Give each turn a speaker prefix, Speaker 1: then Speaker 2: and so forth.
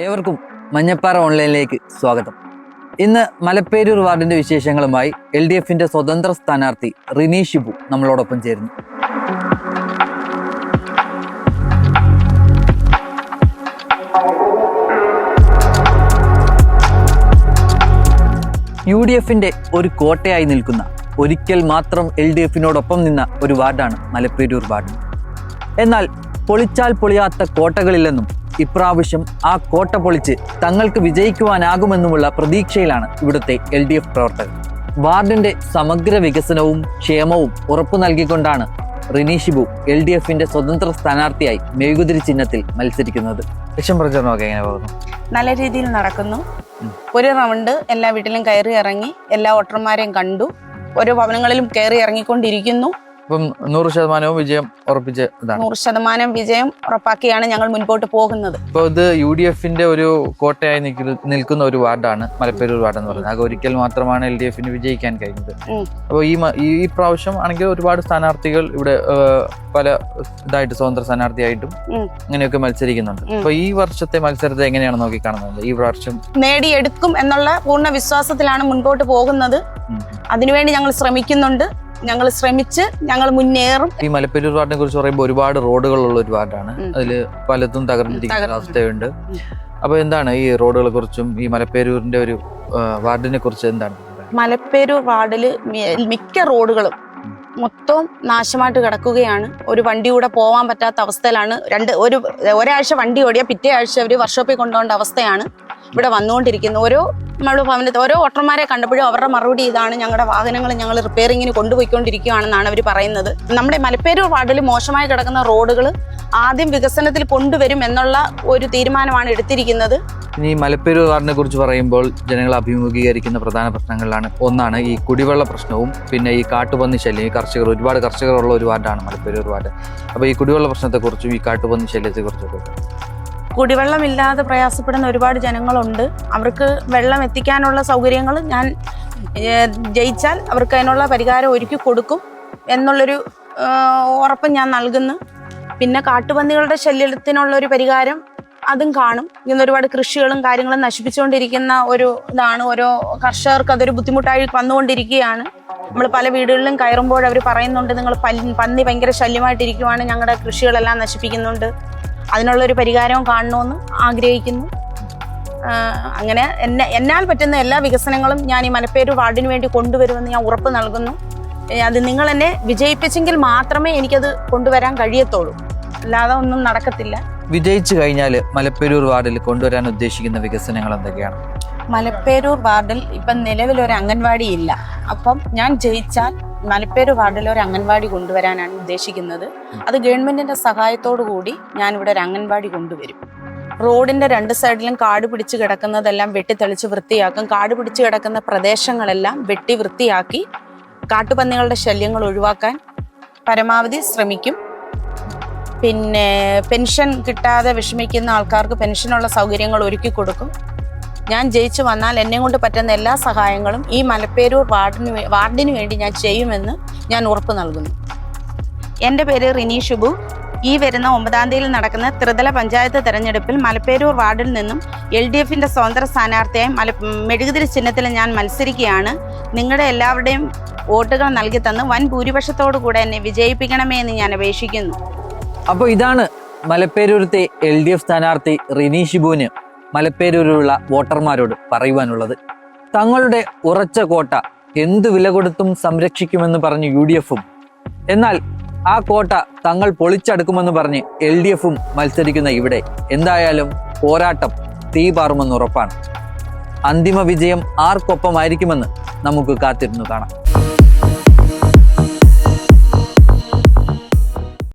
Speaker 1: ഏവർക്കും മഞ്ഞപ്പാറ ഓൺലൈനിലേക്ക് സ്വാഗതം. ഇന്ന് മലപ്പേരൂർ വാർഡിന്റെ വിശേഷങ്ങളുമായി LDFന്റെ സ്വതന്ത്ര സ്ഥാനാർത്ഥി റിനി ഷിബു നമ്മളോടൊപ്പം ചേരുന്നു. UDFന്റെ ഒരു കോട്ടയായി നിൽക്കുന്ന, ഒരിക്കൽ മാത്രം LDFനോടൊപ്പം നിന്ന ഒരു വാർഡാണ് മലപ്പേരൂർ വാർഡ്. എന്നാൽ പൊളിച്ചാൽ പൊളിയാത്ത കോട്ടകളില്ലെന്നും ഇപ്രാവശ്യം ആ കോട്ട പൊളിച്ച് തങ്ങൾക്ക് വിജയിക്കുവാനാകുമെന്നുമുള്ള പ്രതീക്ഷയിലാണ് ഇവിടുത്തെ LDF പ്രവർത്തകർ. വാർഡിന്റെ സമഗ്ര വികസനവും ക്ഷേമവും ഉറപ്പു നൽകിക്കൊണ്ടാണ് റിനി ഷിബു LDFന്റെ സ്വതന്ത്ര സ്ഥാനാർത്ഥിയായി മെഴുകുതിരി ചിഹ്നത്തിൽ മത്സരിക്കുന്നത്. ലക്ഷ്യം പ്രചരണമൊക്കെ എങ്ങനെ പോകുന്നു?
Speaker 2: നല്ല രീതിയിൽ നടക്കുന്നു. ഒരു റൗണ്ട് എല്ലാ വീട്ടിലും കയറി ഇറങ്ങി എല്ലാ വോട്ടർമാരെയും കണ്ടു. ഓരോ ഭവനങ്ങളിലും കയറി ഇറങ്ങിക്കൊണ്ടിരിക്കുന്നു.
Speaker 1: ഇപ്പം 100% വിജയം ഉറപ്പിച്ച്
Speaker 2: 100% വിജയം ഉറപ്പാക്കിയാണ് ഞങ്ങൾ മുൻപോട്ട് പോകുന്നത്.
Speaker 1: ഇപ്പോൾ ഇത് UDFന്റെ ഒരു കോട്ടയായി നിൽക്കുന്ന ഒരു വാർഡാണ് മലപ്പേരൂർ വാർഡ് എന്ന് പറയുന്നത്. അത് ഒരിക്കൽ മാത്രമാണ് LDFന് വിജയിക്കാൻ കഴിഞ്ഞത്. അപ്പോൾ ഈ പ്രാവശ്യം ആണെങ്കിൽ ഒരുപാട് സ്ഥാനാർത്ഥികൾ ഇവിടെ പല ഇതായിട്ട് സ്വതന്ത്ര സ്ഥാനാർത്ഥിയായിട്ടും അങ്ങനെയൊക്കെ മത്സരിക്കുന്നുണ്ട്. അപ്പൊ ഈ വർഷത്തെ മത്സരത്തെ എങ്ങനെയാണ് നോക്കിക്കാണുന്നത്? ഈ വർഷം
Speaker 2: നേടിയെടുക്കും എന്നുള്ള പൂർണ്ണ വിശ്വാസത്തിലാണ് മുൻപോട്ട് പോകുന്നത്. അതിനുവേണ്ടി ഞങ്ങൾ ശ്രമിക്കുന്നുണ്ട്. ഞങ്ങൾ ശ്രമിച്ച് ഞങ്ങൾ മുന്നേറും.
Speaker 1: ഈ മലപ്പേരൂർ വാർഡിനെ കുറിച്ച് പറയുമ്പോൾ ഒരുപാട് റോഡുകളുള്ള ഒരു വാർഡാണ്. അതിൽ പലതും തകർന്നിരിക്കുന്ന അവസ്ഥയുണ്ട്. അപ്പൊ എന്താണ് ഈ റോഡുകളെ കുറിച്ചും ഈ മലപ്പേരൂരിന്റെ ഒരു വാർഡിനെ കുറിച്ച് എന്താണ്?
Speaker 2: മലപ്പേരൂർ വാർഡിൽ മിക്ക റോഡുകളും മൊത്തം നാശമായിട്ട് കിടക്കുകയാണ്. ഒരു വണ്ടി കൂടെ പോകാൻ പറ്റാത്ത അവസ്ഥയിലാണ്. ഒരാഴ്ച വണ്ടി ഓടിയാൽ പിറ്റേ ആഴ്ച അവർ വർക്ക്ഷോപ്പിൽ കൊണ്ടുപോകേണ്ട അവസ്ഥയാണ് ഇവിടെ വന്നുകൊണ്ടിരിക്കുന്നത്. നമ്മുടെ ഭവനത്തിൽ ഓരോ വോട്ടർമാരെ കണ്ടപ്പോഴും അവരുടെ മറുപടി ഇതാണ്: ഞങ്ങളുടെ വാഹനങ്ങൾ ഞങ്ങൾ റിപ്പയറിങ്ങിന് കൊണ്ടുപോയിക്കൊണ്ടിരിക്കുകയാണെന്നാണ് അവർ പറയുന്നത്. നമ്മുടെ മലപ്പേരൂർ വാർഡിൽ മോശമായി കിടക്കുന്ന റോഡുകൾ ആദ്യം വികസനത്തിൽ കൊണ്ടുവരും എന്നുള്ള ഒരു തീരുമാനമാണ് എടുത്തിരിക്കുന്നത്.
Speaker 1: ഇനി മലപ്പേരൂർ വാർഡിനെ കുറിച്ച് പറയുമ്പോൾ ജനങ്ങൾ അഭിമുഖീകരിക്കുന്ന പ്രധാന പ്രശ്നങ്ങളിലാണ് ഒന്നാണ് ഈ കുടിവെള്ള പ്രശ്നവും, പിന്നെ ഈ കാട്ടുപന്നി ശല്യം. ഈ ഒരുപാട് കർഷകരുള്ള ഒരു വാർഡാണ് മലപ്പേരൂർ വാർഡ്. അപ്പോൾ ഈ കുടിവെള്ള പ്രശ്നത്തെക്കുറിച്ചും ഈ കാട്ടുപന്നി ശല്യത്തെക്കുറിച്ചൊക്കെ.
Speaker 2: കുടിവെള്ളമില്ലാതെ പ്രയാസപ്പെടുന്ന ഒരുപാട് ജനങ്ങളുണ്ട്. അവർക്ക് വെള്ളം എത്തിക്കാനുള്ള സൗകര്യങ്ങൾ ഞാൻ ജയിച്ചാൽ അവർക്ക് അതിനുള്ള പരിഹാരം ഒരുക്കി കൊടുക്കും എന്നുള്ളൊരു ഉറപ്പ് ഞാൻ നൽകുന്നു. പിന്നെ കാട്ടുപന്നികളുടെ ശല്യത്തിനുള്ളൊരു പരിഹാരം അതും കാണും. ഇന്ന് ഒരുപാട് കൃഷികളും കാര്യങ്ങളും നശിപ്പിച്ചുകൊണ്ടിരിക്കുന്ന ഒരു ഇതാണ്. ഓരോ കർഷകർക്ക് അതൊരു ബുദ്ധിമുട്ടായി വന്നുകൊണ്ടിരിക്കുകയാണ്. നമ്മൾ പല വീടുകളിലും കയറുമ്പോൾ അവർ പറയുന്നുണ്ട്, നിങ്ങൾ പന്നി ഭയങ്കര ശല്യമായിട്ടിരിക്കുവാണ്, ഞങ്ങളുടെ കൃഷികളെല്ലാം നശിപ്പിക്കുന്നുണ്ട്. അതിനുള്ളൊരു പരിഹാരവും കാണണമെന്ന് ആഗ്രഹിക്കുന്നു. അങ്ങനെ എന്നാൽ പറ്റുന്ന എല്ലാ വികസനങ്ങളും ഞാൻ ഈ മലപ്പേരൂർ വാർഡിന് വേണ്ടി കൊണ്ടുവരുമെന്ന് ഞാൻ ഉറപ്പ് നൽകുന്നു. അത് നിങ്ങൾ എന്നെ വിജയിപ്പിച്ചെങ്കിൽ മാത്രമേ എനിക്കത് കൊണ്ടുവരാൻ കഴിയത്തുള്ളൂ, അല്ലാതെ ഒന്നും നടക്കത്തില്ല.
Speaker 1: വിജയിച്ചു കഴിഞ്ഞാൽ മലപ്പേരൂർ വാർഡിൽ കൊണ്ടുവരാൻ ഉദ്ദേശിക്കുന്ന വികസനങ്ങൾ എന്തൊക്കെയാണ്?
Speaker 2: മലപ്പേരൂർ വാർഡിൽ ഇപ്പം നിലവിലൊരു അംഗൻവാടി ഇല്ല. അപ്പം ഞാൻ ജയിച്ചാൽ മലപ്പേരൂർ വാർഡിൽ ഒരു അംഗൻവാടി കൊണ്ടുവരാനാണ് ഉദ്ദേശിക്കുന്നത്. അത് ഗവൺമെന്റിന്റെ സഹായത്തോടു കൂടി ഞാനിവിടെ ഒരു അംഗൻവാടി കൊണ്ടുവരും. റോഡിന്റെ രണ്ട് സൈഡിലും കാട് പിടിച്ച് കിടക്കുന്നതെല്ലാം വെട്ടിത്തെളിച്ച് വൃത്തിയാക്കും. കാട് പിടിച്ച് കിടക്കുന്ന പ്രദേശങ്ങളെല്ലാം വെട്ടി വൃത്തിയാക്കി കാട്ടുപന്നികളുടെ ശല്യങ്ങൾ ഒഴിവാക്കാൻ പരമാവധി ശ്രമിക്കും. പിന്നെ പെൻഷൻ കിട്ടാതെ വിഷമിക്കുന്ന ആൾക്കാർക്ക് പെൻഷനുള്ള സൗകര്യങ്ങൾ ഒരുക്കി കൊടുക്കും. ഞാൻ ജയിച്ചു വന്നാൽ എന്നെ കൊണ്ട് പറ്റുന്ന എല്ലാ സഹായങ്ങളും ഈ മലപ്പേരൂർ വാർഡിന് വേണ്ടി ഞാൻ ചെയ്യുമെന്ന് ഞാൻ ഉറപ്പ് നൽകുന്നു. എൻ്റെ പേര് റിനി ഷിബു. ഈ വരുന്ന 9-ാം തീയതി നടക്കുന്ന ത്രിതല പഞ്ചായത്ത് തെരഞ്ഞെടുപ്പിൽ മലപ്പേരൂർ വാർഡിൽ നിന്നും LDFന്റെ സ്വതന്ത്ര സ്ഥാനാർത്ഥിയായി മെഴുകുതിരി ചിഹ്നത്തിൽ ഞാൻ മത്സരിക്കുകയാണ്. നിങ്ങളുടെ എല്ലാവരുടെയും വോട്ടുകൾ നൽകി തന്ന് വൻ ഭൂരിപക്ഷത്തോടു കൂടെ എന്നെ വിജയിപ്പിക്കണമേ എന്ന് ഞാൻ അപേക്ഷിക്കുന്നു.
Speaker 1: അപ്പോൾ ഇതാണ് മലപ്പേരൂരത്തെ LDF സ്ഥാനാർത്ഥി റിനി ഷിബുവിന് മലപ്പേരൂരിലുള്ള വോട്ടർമാരോട് പറയുവാനുള്ളത്. തങ്ങളുടെ ഉറച്ച കോട്ട എന്ത് വില കൊടുത്തും സംരക്ഷിക്കുമെന്ന് പറഞ്ഞ് UDFും, എന്നാൽ ആ കോട്ട തങ്ങൾ പൊളിച്ചടുക്കുമെന്ന് പറഞ്ഞ് LDFും മത്സരിക്കുന്ന ഇവിടെ എന്തായാലും പോരാട്ടം തീ പാറുമെന്ന് ഉറപ്പാണ്. അന്തിമ വിജയം ആർക്കൊപ്പമായിരിക്കുമെന്ന് നമുക്ക് കാത്തിരുന്നു കാണാം.